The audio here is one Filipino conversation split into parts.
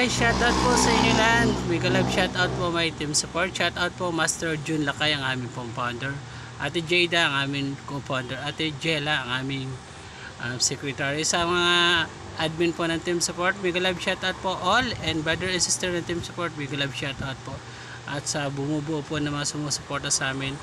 guys, shoutout po sa inyo lahat. Mega love shoutout po my team support. Shoutout po Master Jun Lakay, ang aming pong founder. Ate Jada, ang aming co-founder. Ate Jella, ang aming secretary. Sa mga admin po ng team support, mega love shoutout po all. And brother and sister ng team support, mega love shoutout po. At sa bumubuo po na mga sumusuporta sa amin,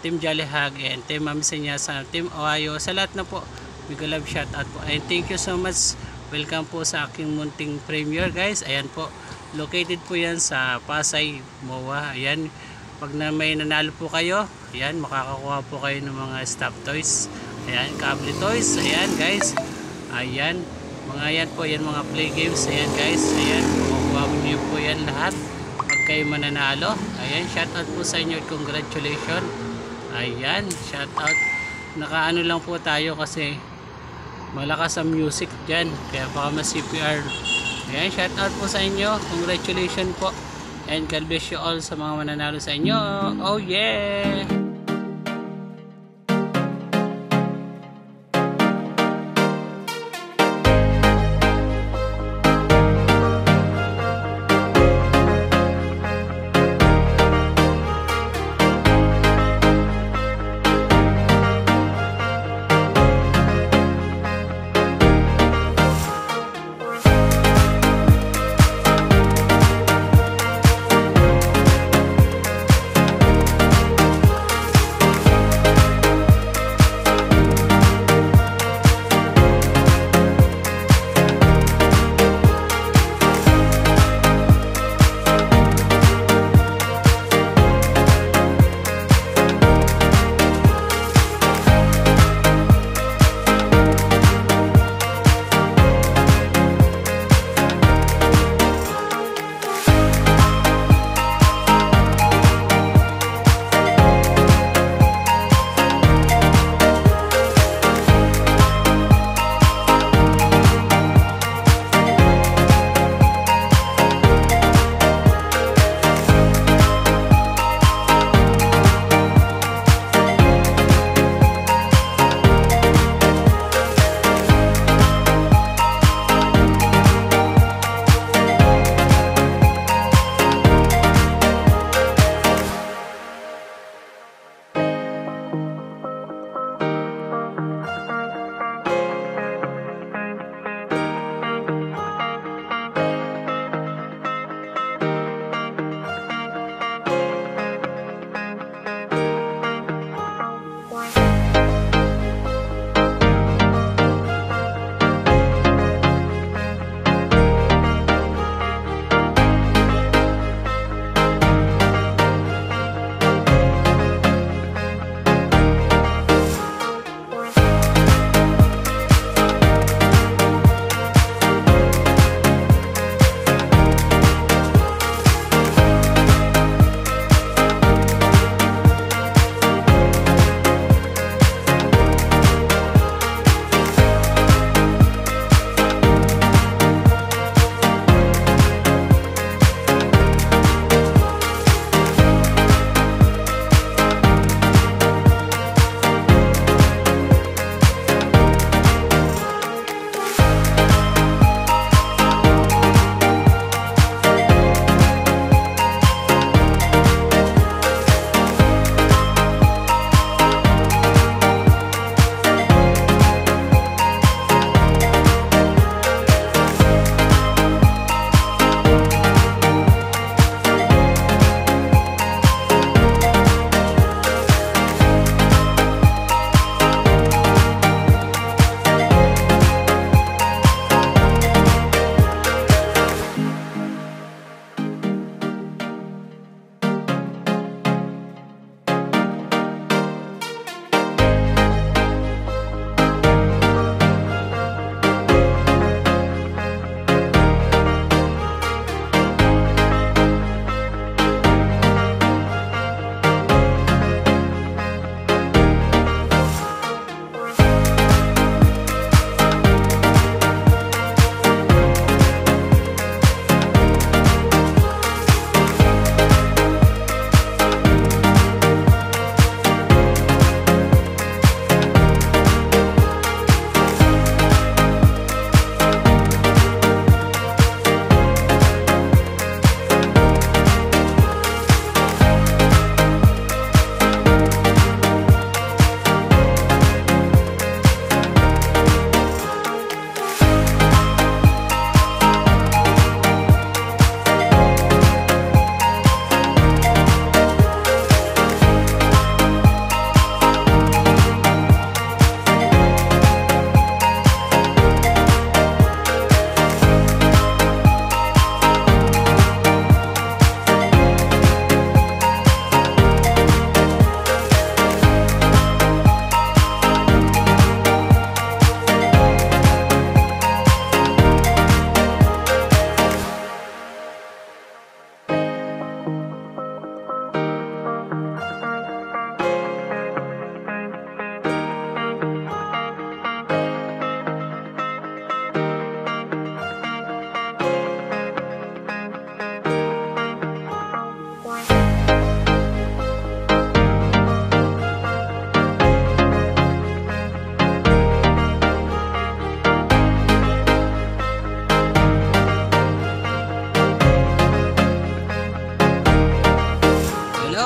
Team Jolly Hug and Team Ma'am Senya, sa Team Ohio, sa lahat na po, mega love shoutout po. And thank you so much. Welcome po sa aking munting premiere guys. Ayan po, located po yan sa Pasay, MOA. Ayan, pag may nanalo po kayo, ayan, makakakuha po kayo ng mga stop toys. Ayan, cable toys. Ayan guys, ayan, mga yan po, yan mga play games. Ayan guys, ayan, makukuha niyo po yan lahat pag kayo mananalo. Ayan, shoutout po sa inyo, congratulations. Ayan, shoutout. Nakaano lang po tayo kasi malakas ang music dyan, kaya baka ma-CPR. Ayan, shout out po sa inyo, congratulations po, and God bless you all sa mga mananalo sa inyo. Oh yeah!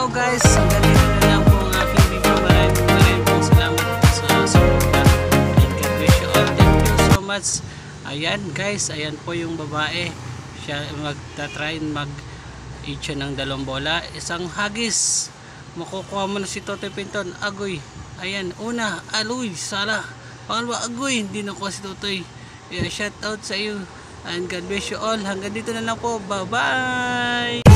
guys, hanggang dito na lang po ang aking video. Maraming pong salamat sa suporta. And God bless you all. Thank you so much. Ayan guys, ayan po yung babae. Siya magta-try mag-eat siya ng 2 bola. Isang hagis. Makukuha mo na si Totoy Pinton. Agoy. Ayan, una, aloy, sala. Pangalawa, agoy, hindi nakuha si Totoy. Yeah, shout out sa iyo. And God bless you all. Hanggang dito na lang po. Bye-bye!